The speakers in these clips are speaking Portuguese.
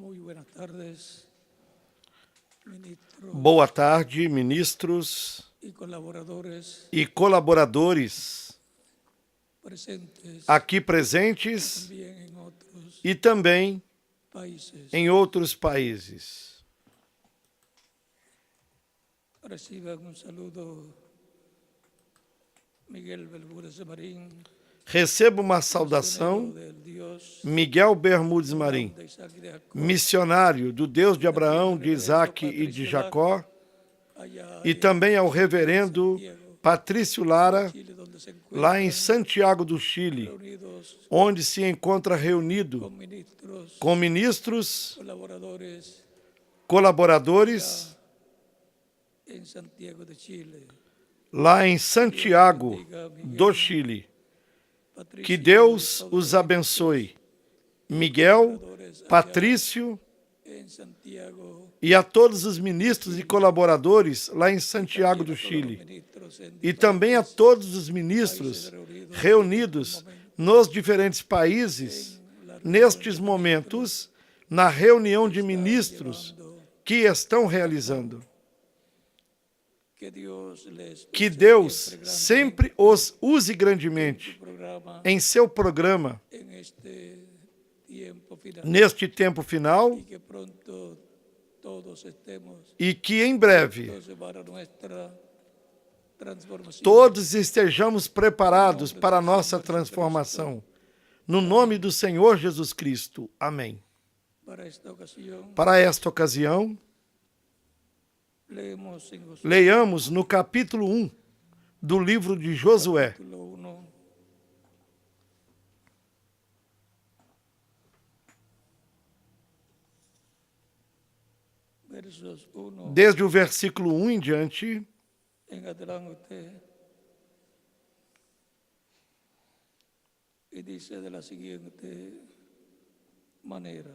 Muy buenas tardes, ministros Boa tarde, ministros y colaboradores e colaboradores presentes aqui presentes también en otros e também países. em outros países. Reciban un saludo Miguel Belmúdez de Marín, Receba uma misionero saudação, del Dios Miguel Bermudes Marim, de Isaac y de Jacob, missionário do Deus de Abraão, de Isaac e de Jacó, allá e en também ao reverendo Santiago, Patrício Lara, Chile, donde se lá em encuentran Santiago do Chile, reunidos onde se encontra reunido con ministros, com ministros, colaboradores colaboradores, en Santiago de Chile. lá em Santiago do Chile. Que Deus os abençoe. Miguel, Patrício En Santiago, e a todos os ministros e colaboradores lá em Santiago do Chile. E também a todos os ministros reunidos nos diferentes países, nestes momentos, na reunião de ministros que estão realizando. Que Deus sempre os use grandemente em seu programa, neste tempo final, e que em breve todos estejamos preparados para a nossa transformação. No nome do Senhor Jesus Cristo. Amém. Para esta ocasião, leiamos no capítulo 1 do livro de Josué. Desde o versículo 1 em diante, en adelante, y dice de la siguiente manera: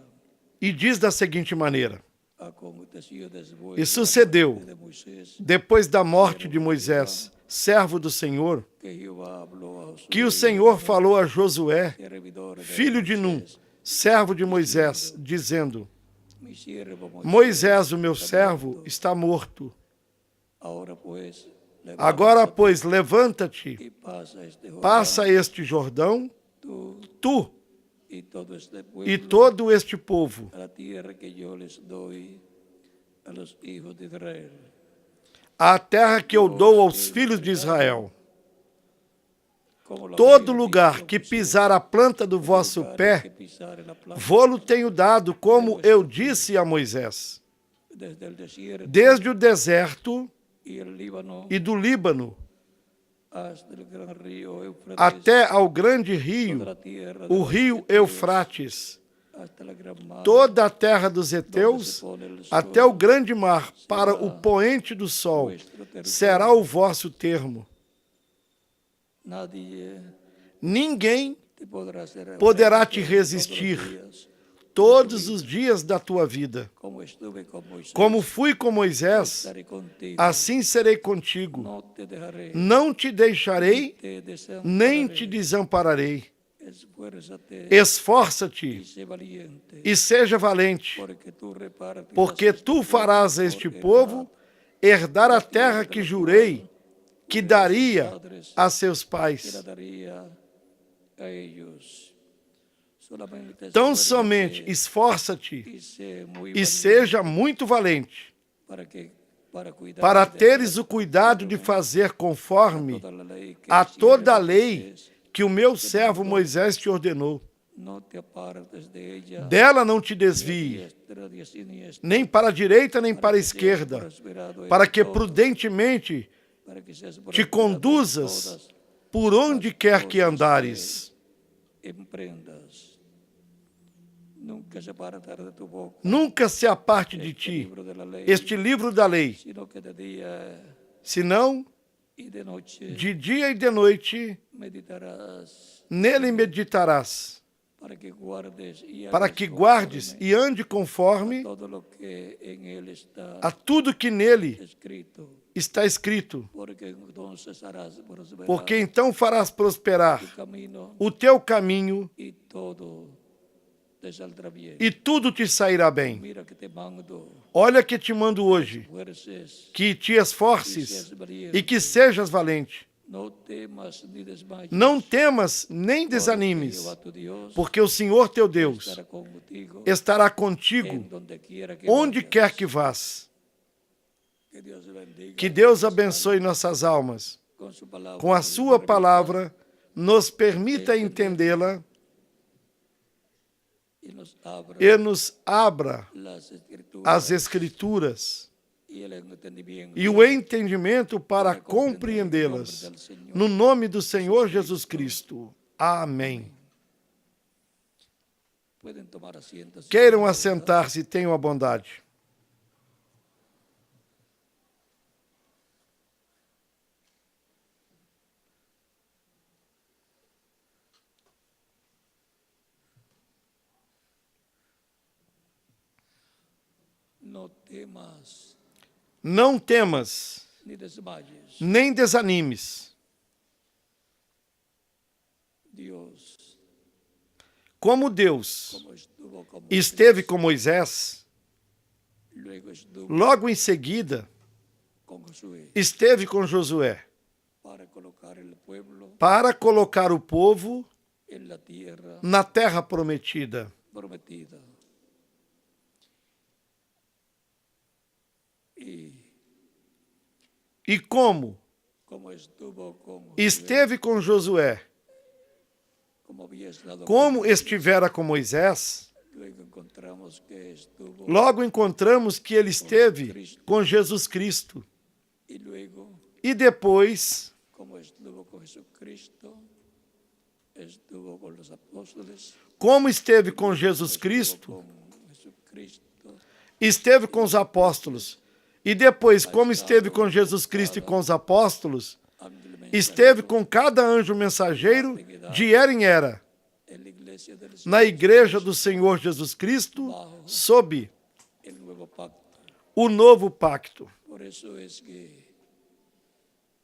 e diz da seguinte maneira: aconteció después E sucedeu, de Moisés, depois da morte de Moisés, servo do Senhor, que Jehová habló a Josué, que o Senhor falou a Josué, servidor de filho de Num, servo de Moisés, dizendo: mi siervo Moisés, o meu servo, está morto. Agora, Agora, pois, levanta-te, y passa este Jordão, tu y todo este pueblo e todo este povo, a la tierra que yo les doy a los hijos de Israel. a terra que eu dou aos filhos de Israel. Como lo Todo había lugar dicho que Moisés, pisar a planta do vosso lugar pé, que pisare la planta vô-lo tenho dado, como eu disse a Moisés. desde el desierto Desde o deserto y el Líbano e do Líbano hasta el gran río Éufrates, até ao grande rio, toda la tierra de o los rio Heteos, Eufrates, hasta la gran mar, toda a terra dos heteus, até o grande mar, para o poente do sol, será o vosso termo. nadie Ninguém te podrá poderá te resistir resistir todos os dias da tua vida. como estuve con Moisés, Como fui com Moisés, estaré contigo, assim serei contigo. no te dejaré, Não te deixarei, te nem desampararé. te desampararei. Esfuérzate Esforça-te y sé valiente, e seja valente, porque tu farás a este povo herdar a terra que jurei que daria a seus que la pais. daría a ellos. Solamente Tão esfuérzate somente esforça-te y sé muy e valiente seja muito valente, para cuidar teres o cuidado de fazer conforme toda la ley que a el toda a siervo lei Moisés, que o meu servo Moisés te ordenou. no te apartes de ella, Dela não te ni a desvie, diestra ni a siniestra, nem para a direita nem para a que seas esquerda, prosperado en para que todo, prudentemente para que seas te prosperado en conduzas todas por onde quer que cosas andares. que emprendas. Nunca se apartará de tu boca Nunca se aparte de este ti libro de la ley, este livro da lei, sino que de día senão y de noche de dia e de noite meditarás, nele meditarás, para que guardes y para hagas que guardes conforme e ande conforme todo lo que en él está a tudo que nele escrito, está escrito, porque entonces harás prosperar porque então farás prosperar tu camino o teu caminho y todo te saldrá bien. e tudo te sairá bem. Mira que te mando, Olha que te mando hoje, fuerces, que te esforces e que sejas valente. no temas ni desmayes. Não temas nem Porque desanimes, Jehová tu Dios porque o Senhor teu Deus estará contigo estará en contigo donde quiera que onde vayas. quer que vás. Que Dios bendiga Que Deus nuestras abençoe nossas almas. almas. Com su palabra, Com a nos sua permita palavra, nos permita entendê-la y nos abra e nos abra las escrituras as Escrituras y el entendimiento e o entendimento para para comprender en el nombre compreendê-las. del Señor. No nome do Senhor Jesus Cristo. Amém. Pueden tomar asientos. Queiram assentar-se e tenham a bondade. No temas Não temas, ni desmayes. nem desanimes. Dios, Como Deus como estuvo con esteve Moisés, com Moisés, luego estuvo logo em seguida con Josué esteve com Josué para colocar el pueblo para colocar o povo en la tierra na terra prometida. prometida. E como Como estuvo con Josué, esteve com Josué, como había estado como con estivera com Moisés, luego encontramos que estuvo logo encontramos que ele esteve com Jesus Cristo. y luego E depois, como estuvo con Jesucristo, estuvo con los apóstoles, como esteve com Jesus Cristo, con Jesucristo, esteve com os apóstolos. E depois, como esteve com Jesus Cristo e com os apóstolos, ángel esteve com cada anjo mensageiro de era em era, en la iglesia del na igreja do Senhor Jesus Cristo, sob el nuevo pacto. o novo pacto. Por eso es que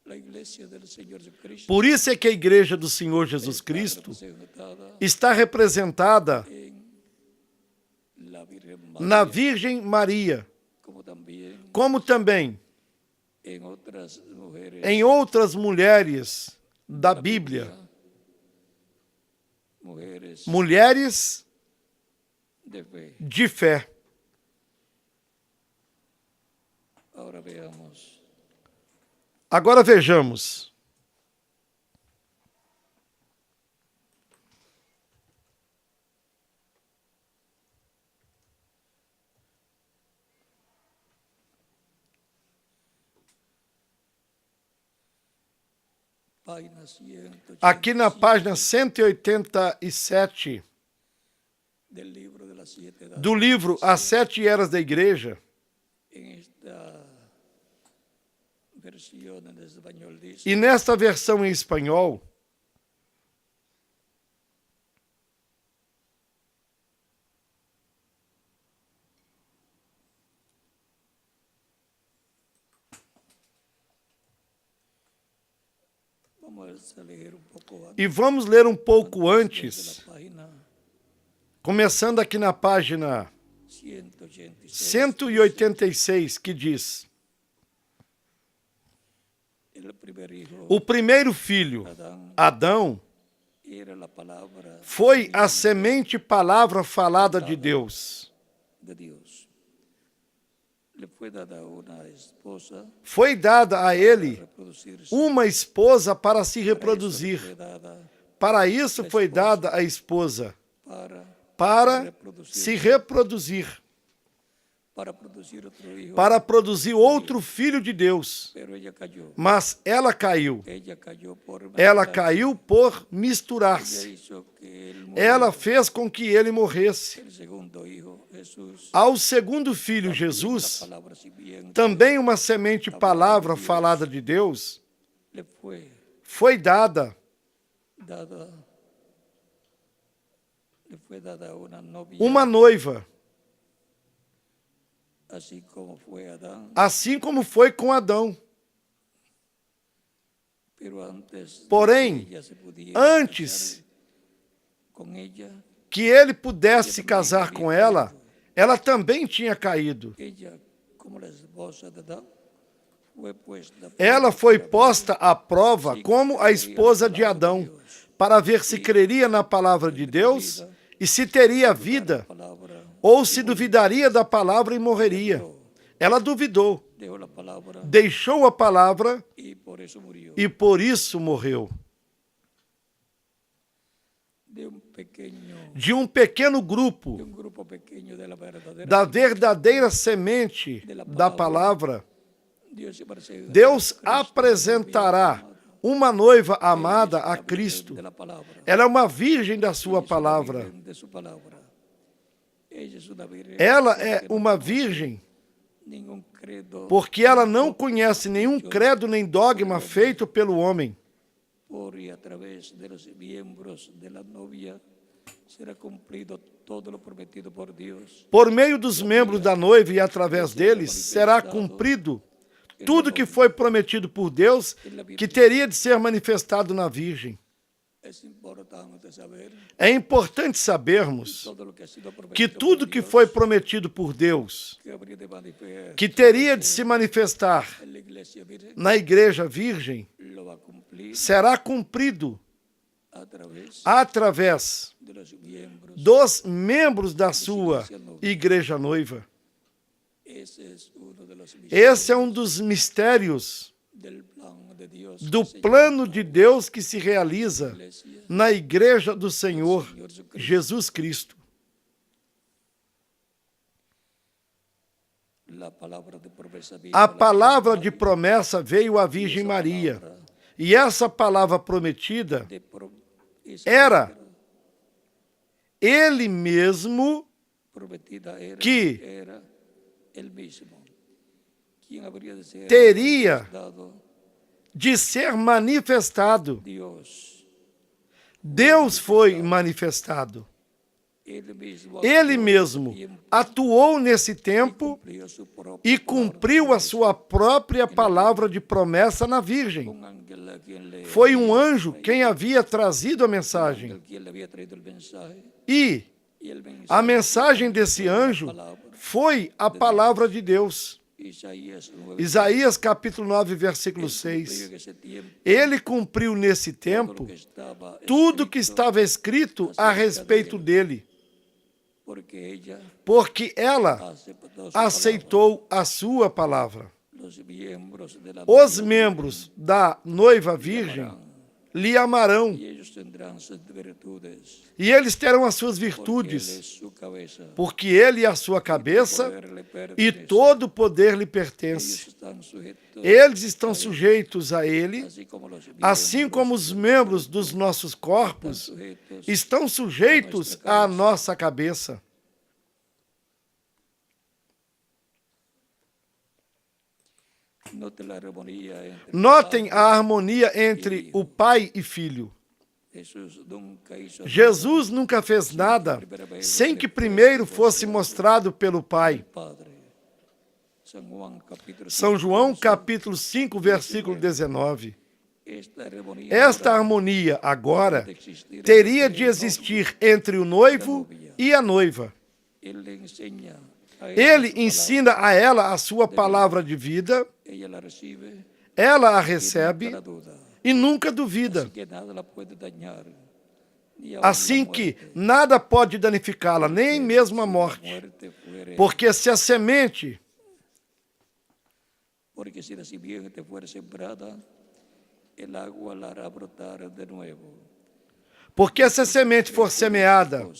la iglesia del Señor Jesucristo Por isso é que a igreja do Senhor Jesus Cristo representada está representada en la Virgen María, na Virgem Maria, como también como também en otras mujeres em outras mulheres da Bíblia, mujeres mulheres de fe. de fé. Ahora veamos Agora vejamos. página 187 Aqui na página 187 del libro de las siete edades. do livro As Sete Eras da Igreja, En esta versión en español dice, e nesta versão em espanhol, vamos a leer un poco antes, e vamos ler um pouco de antes, la página começando aqui na página 186. 186, que diz: El primer hijo, o primeiro filho, Adán, Adão, era la palabra foi a semente palavra falada de Deus. de Dios. Le fue dada una esposa Foi dada a ele para reproducirse. uma esposa para se Para eso le reproduzir. fue dada Para isso foi dada a esposa, para para se reproduzir, para producir otro hijo, para produzir outro filho de Deus. pero ella cayó. Mas ela caiu. Ella cayó por Ela mezclar. caiu por Ella misturar-se. hizo que él Ela muriera. fez com que ele morresse. El segundo hijo, Jesús, Ao segundo filho, la Jesus, palabra simiente, também uma semente palavra falada de Deus, le foi dada fue dada una novia, uma noiva, así como fue Adán, assim como foi com Adão. pero antes de Porém, que ella se pudiera antes casar con ella, que ele pudesse se casar com ela, ela também tinha caído. Ella, como la esposa de Adán, fue puesta a Ela foi posta à prova como a esposa de Adão, para ver se creria na palavra de Deus e se teria vida, palabra, ou se duvidaria da palavra e morreria. Ela duvidou, dejó la palabra deixou a palavra y por eso murió. e por isso morreu. De un pequeño, De um pequeno grupo, de un grupo pequeño de la verdadera, da verdadeira semente da palavra, Deus apresentará uma noiva amada a Cristo. de la palabra, Ela é uma virgem da sua palavra. de su palabra. Ella es una virgen, Ela é uma virgem ningún credo porque ela não conhece nenhum credo nem dogma feito pelo homem. por y a través de los miembros de la novia será cumplido todo lo prometido por Dios. Por meio dos membros da noiva e através deles será cumprido tudo que foi prometido por Deus, que teria de ser manifestado na Virgem. Es importante saber É importante sabermos todo lo que ha sido prometido que tudo que foi prometido por Deus, que habría de manifestar que teria de se manifestar en la iglesia virgen, na Igreja Virgem, lo va a cumplir será cumprido a través através de los miembros. dos membros da sua Igreja Noiva. Ese es uno de los misterios Esse é um dos mistérios del plan de Dios do que se plano de Deus que se realiza llama iglesia, na Igreja do Senhor Jesus Cristo. la palabra de promesa vino A a la palavra de promessa veio à Virgem Maria. E essa palavra prometida de esa era palabra ele mesmo prometida era, que era el mismo. ¿Quién habría de ser teria manifestado? de ser manifestado. Dios. Deus foi manifestado. Ele mesmo atuou nesse tempo e cumpriu a sua própria palavra de promessa na Virgem. Foi um anjo quem havia trazido a mensagem. E a mensagem desse anjo foi a palavra de Deus. Isaías capítulo 9, versículo 6. Ele cumpriu nesse tempo tudo que estava escrito a respeito dele, porque ela aceitou a sua palavra. Os membros da noiva virgem lhe amarão, e eles terão as suas virtudes, porque ele é a sua cabeça e todo o poder lhe pertence. Eles estão sujeitos a ele, assim como os membros dos nossos corpos estão sujeitos à nossa cabeça. Notem a harmonia entre o Pai e Filho. Jesus nunca fez nada sem que primeiro fosse mostrado pelo Pai. São João, capítulo 5, versículo 19. Esta harmonia agora teria de existir entre o noivo e a noiva. Ele ensina a ela a sua palavra de vida, ela a recebe e nunca duvida. Assim que nada pode danificá-la, nem mesmo a morte. Porque se a semente for semeada,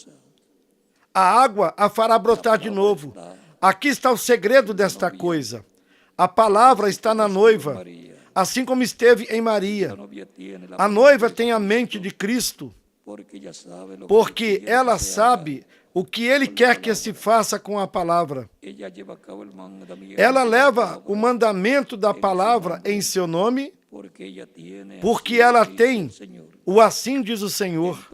a água a fará brotar de novo. Aqui está o segredo desta coisa. A palavra está na noiva, assim como esteve em Maria. A noiva tem a mente de Cristo, porque ela sabe o que ele quer que se faça com a palavra. Ela leva o mandamento da palavra em seu nome, porque ela tem o assim diz o Senhor.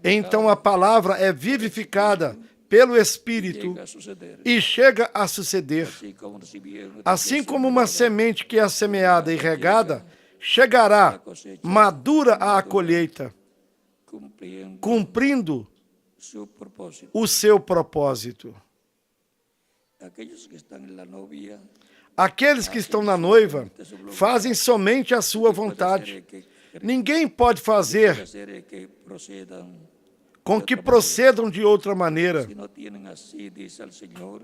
Então a palavra é vivificada pelo Espírito e chega a suceder. Assim como uma semente que é semeada e regada, chegará madura à colheita. cumpliendo su propósito. o seu propósito. Aqueles que estão na novia Aqueles que estão na noiva fazem somente a sua vontade. Ninguém pode fazer com que procedam de outra maneira. se não têm assim, diz o Senhor,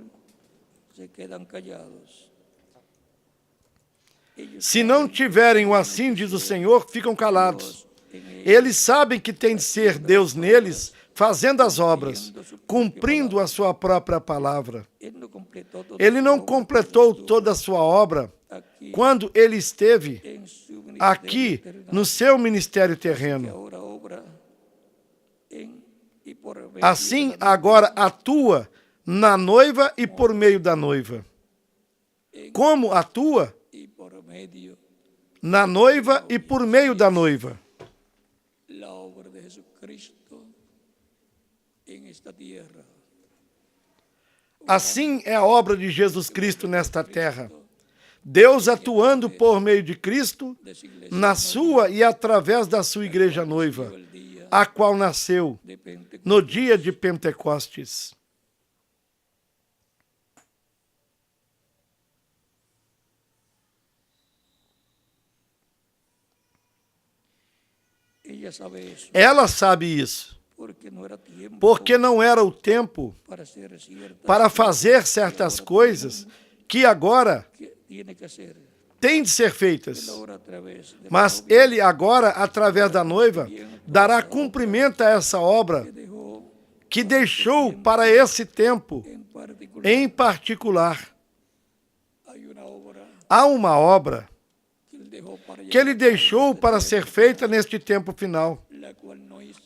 se quedam callados. Se não tiverem o assim, diz o Senhor, ficam calados. Eles sabem que tem de ser Deus neles, fazendo as obras, cumprindo a sua própria palavra. Ele não completou toda a sua obra quando ele esteve aqui no seu ministério terreno. Assim, agora atua na noiva e por meio da noiva. Como atua? Na noiva e por meio da noiva. Assim é a obra de Jesus Cristo nesta terra. Deus atuando por meio de Cristo na sua e através da sua igreja noiva, a qual nasceu no dia de Pentecostes. Ela sabe isso, porque não era o tempo para fazer certas coisas que agora têm de ser feitas. Mas ele agora, através da noiva, dará cumprimento a essa obra que deixou para esse tempo em particular. Há uma obra que ele deixou para ser feita neste tempo final,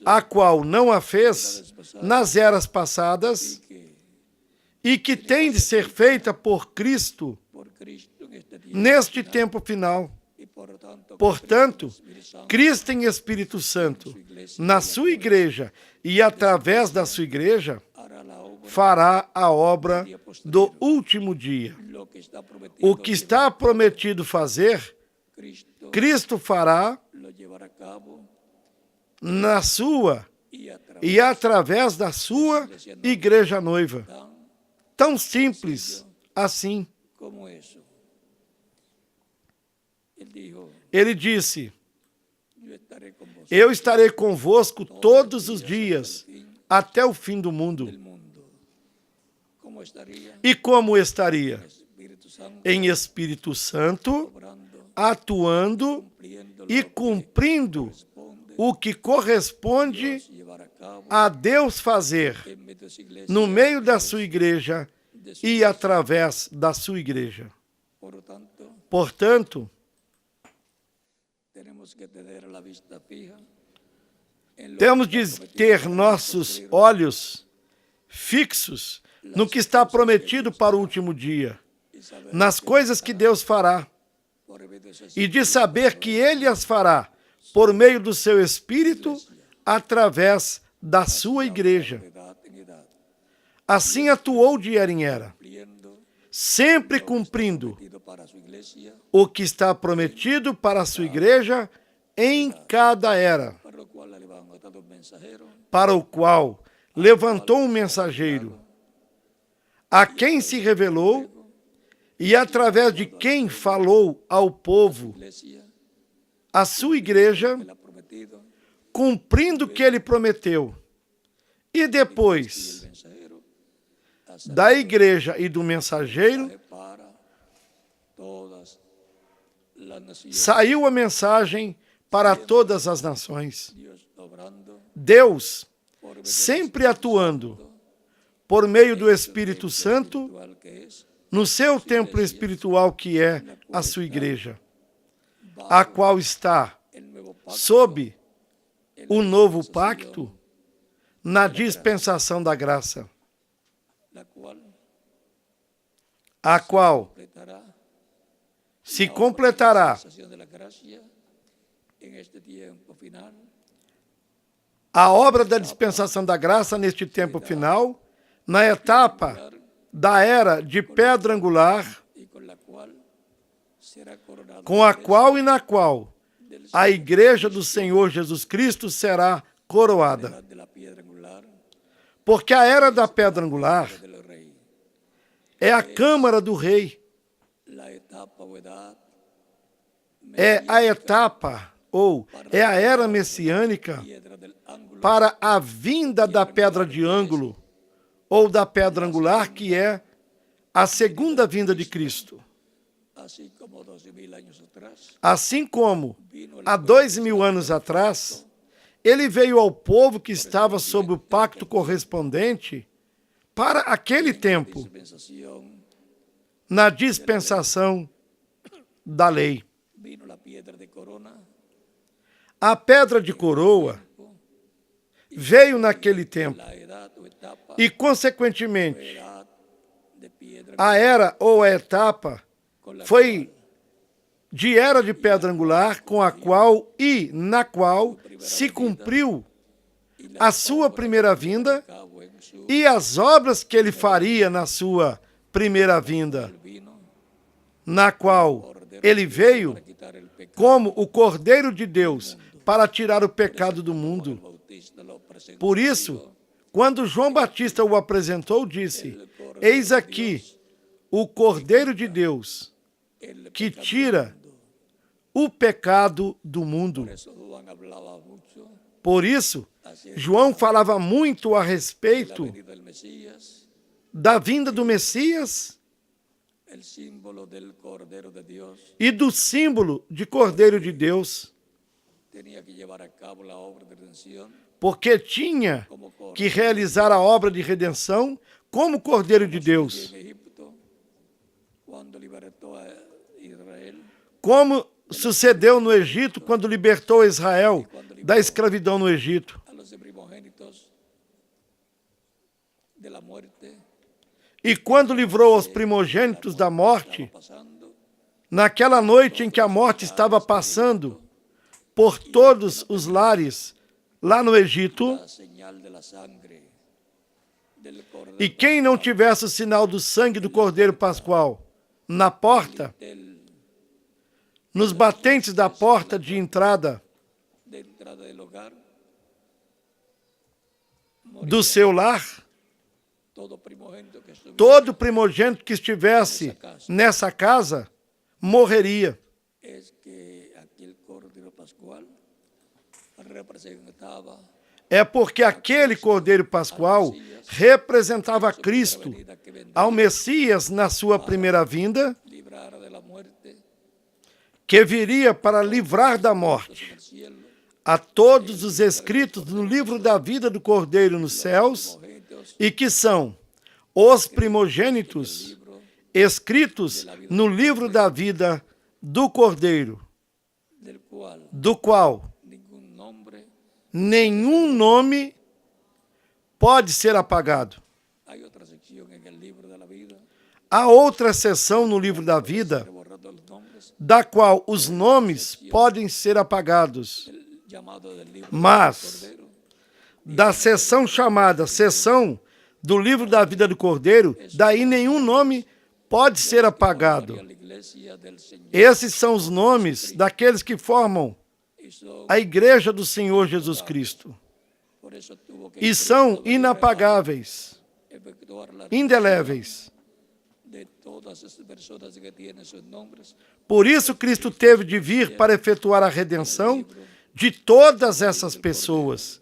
a qual não a fez nas eras passadas e que tem de ser feita por Cristo neste tempo final. Portanto, Cristo em Espírito Santo, na sua igreja e através da sua igreja, fará a obra do último dia. O que está prometido fazer, Cristo fará na sua e através da sua igreja noiva. Tão simples assim. Ele disse: eu estarei convosco todos os dias, até o fim do mundo. E como estaria? Em Espírito Santo, atuando e cumprindo o que corresponde a Deus fazer no meio da sua igreja e através da sua igreja. Portanto, temos de ter nossos olhos fixos no que está prometido para o último dia, nas coisas que Deus fará, e de saber que Ele as fará por meio do seu Espírito, através da sua igreja. Assim atuou de era em era, sempre cumprindo o que está prometido para a sua igreja em cada era, para o qual levantou um mensageiro, a quem se revelou e através de quem falou ao povo, a sua igreja, cumprindo o que ele prometeu. E depois da igreja e do mensageiro, saiu a mensagem para todas as nações. Deus sempre atuando por meio do Espírito Santo no seu templo espiritual, que é a sua igreja, a qual está sob o novo pacto na dispensação da graça, a qual se completará a obra da dispensação da graça neste tempo final, na etapa da era de pedra angular, com a qual e na qual a igreja do Senhor Jesus Cristo será coroada. Porque a era da pedra angular é a câmara do rei. É a etapa, ou é a era messiânica para a vinda da pedra de ângulo, ou da pedra angular, que é a segunda vinda de Cristo. Assim como, há 2000 anos atrás, ele veio ao povo que estava sob o pacto correspondente para aquele tempo, na dispensação da lei. A pedra de coroa veio naquele tempo e, consequentemente, a era ou a etapa foi de era de pedra angular com a qual e na qual se cumpriu a sua primeira vinda e as obras que ele faria na sua primeira vinda, na qual ele veio como o Cordeiro de Deus para tirar o pecado do mundo. Por isso, quando João Batista o apresentou, disse: eis aqui o Cordeiro de Deus que tira o pecado do mundo. Por isso, João falava muito a respeito da vinda do Messias e do símbolo de Cordeiro de Deus, porque tinha que realizar a obra de redenção como Cordeiro de Deus, como sucedeu no Egito quando libertou Israel da escravidão no Egito. E quando livrou os primogênitos da morte, naquela noite em que a morte estava passando por todos os lares lá no Egito, e quem não tivesse o sinal do sangue do Cordeiro Pascual na porta, nos batentes da porta de entrada do seu lar, todo primogênito que estivesse nessa casa morreria. É porque aquele Cordeiro Pascual representava Cristo, ao Messias na sua primeira vinda, que viria para livrar da morte a todos os escritos no livro da vida do Cordeiro nos céus, e que são os primogênitos escritos no livro da vida do Cordeiro, do qual nenhum nome pode ser apagado. Há outra seção no livro da vida, da qual os nomes podem ser apagados, mas da seção chamada seção do livro da vida do Cordeiro, daí nenhum nome pode ser apagado. Esses são os nomes daqueles que formam a Igreja do Senhor Jesus Cristo. E são inapagáveis, indeléveis. Por isso Cristo teve de vir para efetuar a redenção de todas essas pessoas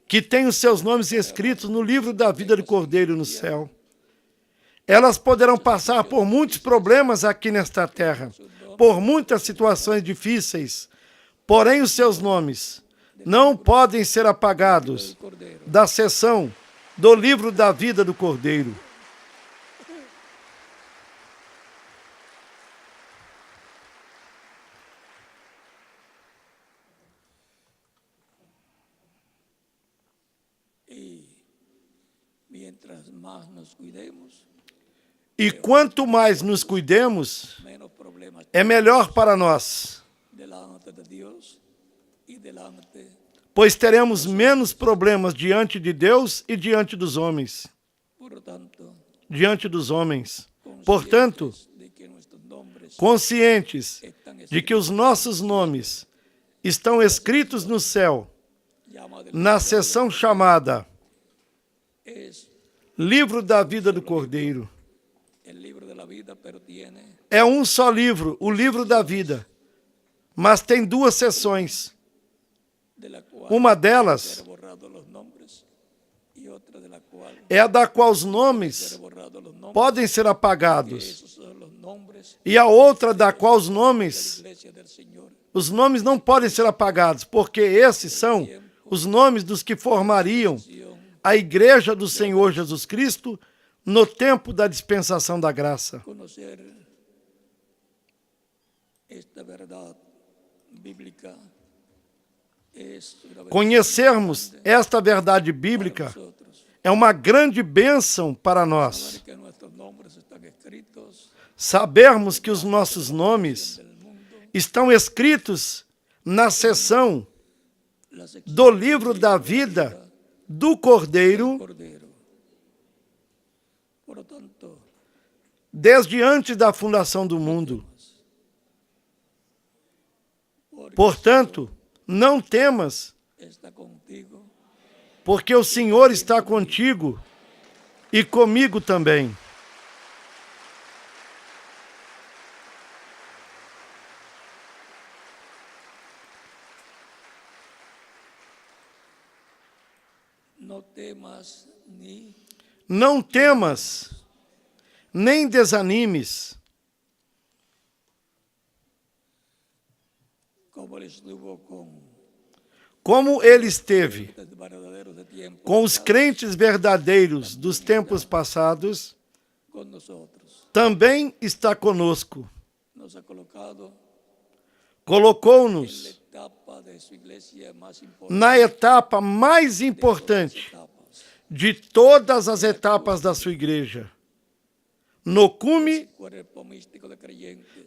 que têm os seus nomes escritos no livro da vida do Cordeiro no céu. Elas poderão passar por muitos problemas aqui nesta terra, por muitas situações difíceis, porém os seus nomes não podem ser apagados da seção do livro da vida do Cordeiro. E quanto mais nos cuidemos, é melhor para nós, pois teremos menos problemas diante de Deus e diante dos homens. Portanto, conscientes de que os nossos nomes estão escritos no céu, na seção chamada Livro da Vida do Cordeiro. É um só livro, o Livro da Vida, mas tem duas seções. Uma delas é a da qual os nomes podem ser apagados, e a outra da qual os nomes não podem ser apagados, porque esses são os nomes dos que formariam a Igreja do Senhor Jesus Cristo no tempo da dispensação da graça. Conhecermos esta verdade bíblica é uma grande bênção para nós. Sabermos que os nossos nomes estão escritos na seção do Livro da Vida do Cordeiro, desde antes da fundação do mundo. Portanto, não temas, porque o Senhor está contigo e comigo também. Não temas, nem desanimes. Como ele esteve com os crentes verdadeiros dos tempos passados, também está conosco. Colocou-nos na etapa mais importante de todas as etapas da sua igreja, no cume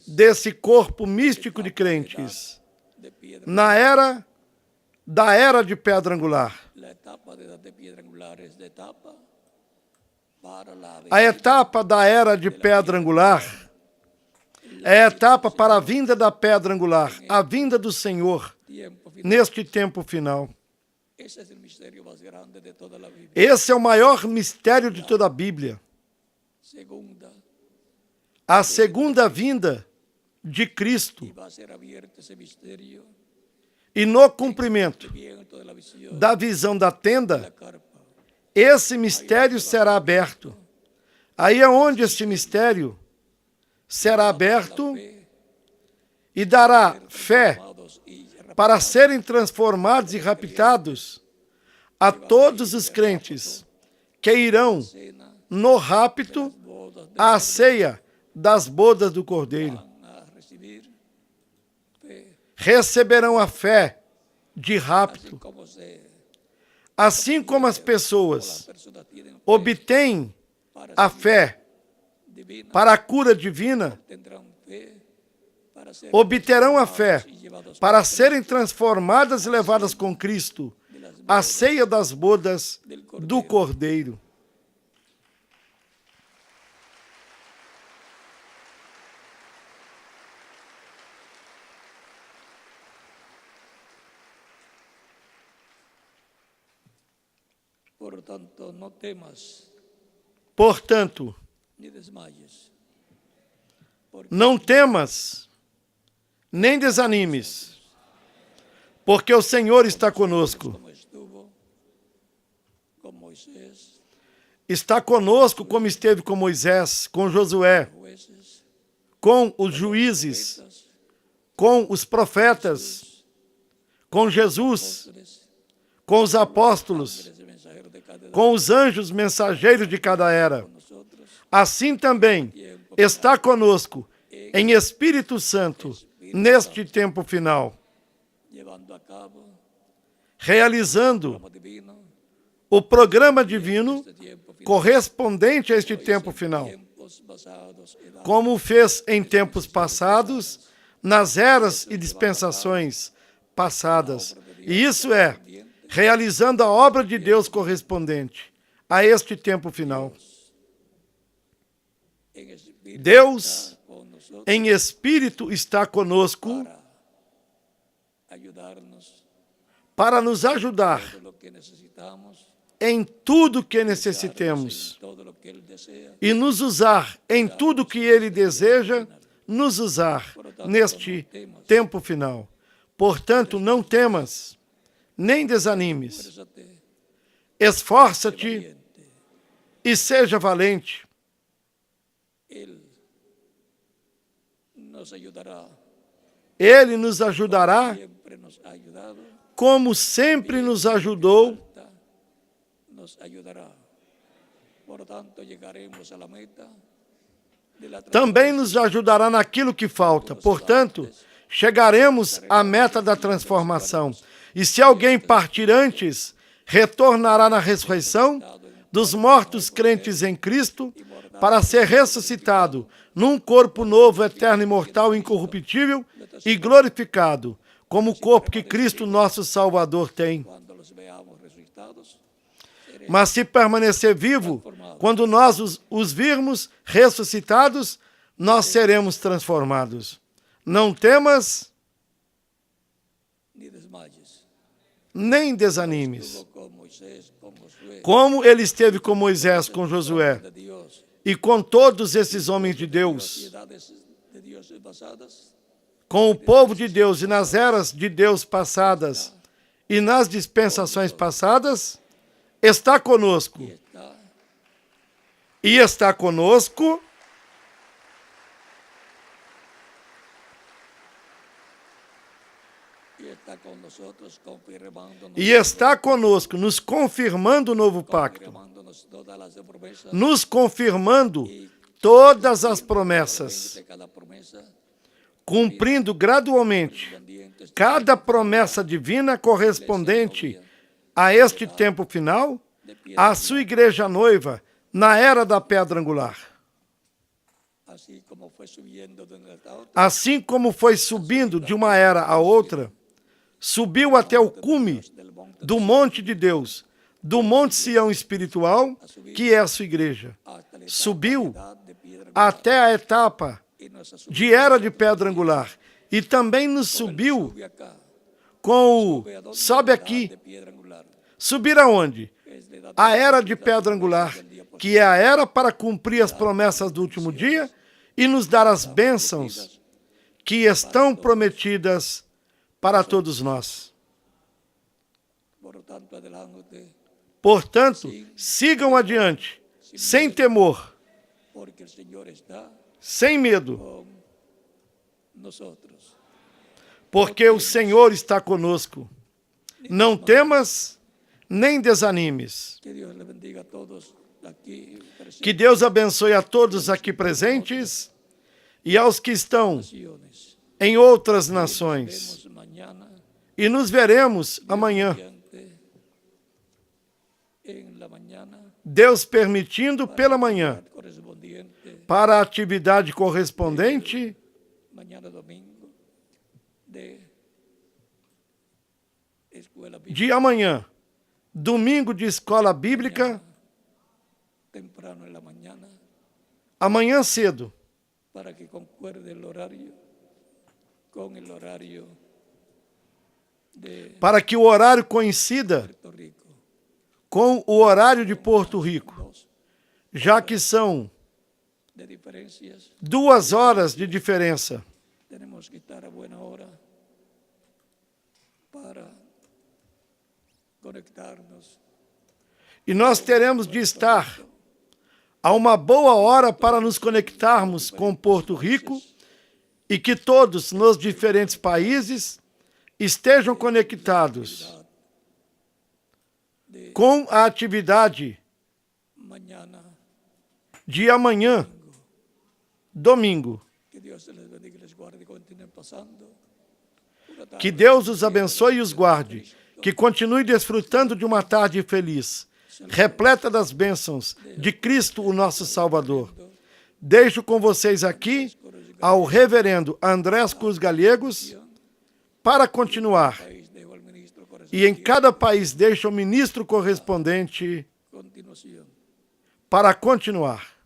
desse corpo místico de crentes, na era da Era de Pedra Angular. A etapa da Era de Pedra Angular é a etapa para a vinda da Pedra Angular, a vinda do Senhor neste tempo final. Esse é o maior mistério de toda a Bíblia. A segunda vinda de Cristo. E no cumprimento da visão da tenda, esse mistério será aberto. Aí é onde este mistério será aberto e dará fé para serem transformados e raptados a todos os crentes que irão no rapto à ceia das bodas do Cordeiro. Receberão a fé de rapto. Assim como as pessoas obtêm a fé para a cura divina, obterão a fé para serem transformadas e levadas com Cristo à ceia das bodas do Cordeiro. Portanto, não temas, nem desanimes, porque o Senhor está conosco. Está conosco como esteve com Moisés, com Josué, com os juízes, com os profetas, com Jesus, com os apóstolos, com os anjos mensageiros de cada era. Assim também está conosco em Espírito Santo neste tempo final, realizando o programa divino correspondente a este tempo final, como fez em tempos passados, nas eras e dispensações passadas. E isso é, realizando a obra de Deus correspondente a este tempo final. Deus, em espírito, está conosco para nos ajudar todo lo que necesitamos em tudo que necessitemos en todo lo que Él desea. e nos usar em tudo que Ele deseja nos usar neste tempo final. Portanto, não temas, nem desanimes. Esfuérzate, Esforça-te valiente. e seja valente. Él nos ayudará. Ele nos ajudará, Siempre nos ha ayudado. como sempre nos ajudou. Nos ayudará. Por tanto, llegaremos a la meta de la Também nos ajudará naquilo que falta. Portanto, chegaremos à meta da transformação. E se alguém partir antes, retornará na ressurreição dos mortos crentes em Cristo, para ser ressuscitado num corpo novo, eterno, imortal, incorruptível e glorificado, como o corpo que Cristo, nosso Salvador, tem. Cuando los veamos resucitados, seremos Mas se permanecer vivo, quando nós os virmos ressuscitados, nós seremos transformados. Não temas, ni desmayes. nem desanimes. Estuvo con Moisés, con Josué, Como ele esteve com Moisés, com Josué de Dios, e com todos esses homens de Deus, ciudades de Dios pasadas, com o povo de Deus e nas eras de Deus passadas e nas dispensações passadas, está conosco. está E está conosco con nosotros, confirmándonos, e está conosco, nos confirmando o novo pacto, confirmándonos todas las promesas nos confirmando todas as promessas, de cada promesa, cumprindo gradualmente pendientes cada promessa divina correspondente a este tempo final, a sua igreja noiva, na era da pedra angular. así como fue subiendo de una a otra, Assim como foi subindo de uma era a outra, subiu até o cume del monte do monte de Deus, do monte Sião espiritual, que é a sua igreja. hasta la Subiu etapa de piedra até a etapa y nos ha de era de pedra angular e também nos subiu subido acá, com o sobe aqui. de piedra angular, Subir aonde? es de edad A era de pedra angular, que é a era para cumprir as promessas do último dia e nos dar as bênçãos que estão prometidas para todos nós. por lo tanto, adelante, Portanto, sigam adiante, sem temor, porque el Señor está sem medo, con nosotros. porque o Senhor está conosco. Não temas, nem desanimes. Que Dios le bendiga a todos aquí presentes. Que Deus abençoe a todos aqui presentes e aos que estão em outras nações. Vemos mañana E nos veremos amanhã, en la mañana Deus permitindo, pela manhã, correspondiente, para a atividade correspondente mañana domingo, de escuela bíblica, de amanhã, domingo de escola bíblica, temprano en la mañana, amanhã cedo, para que concuerde el horario con el horario de para que o horário coincida Puerto Rico. com o horário de Porto Rico, Dos já que são de diferencias, 2 horas de diferença. tenemos que estar a buena hora para conectarnos. E nós teremos de estar a uma boa hora para nos conectarmos com Porto Rico e que todos nos diferentes países estejam conectados com a atividade Mañana, de amanhã, domingo. que Dios les bendiga y les guarde y continúen pasando una tarde Que Deus os abençoe e os guarde. Que continue desfrutando de uma tarde feliz, repleta das bênçãos de Cristo, o nosso Salvador. Deixo com vocês aqui ao reverendo Andrés Cruz Gallegos para continuar. país, dejo al ministro E em cada país deixa o ministro correspondente continuación. para continuar.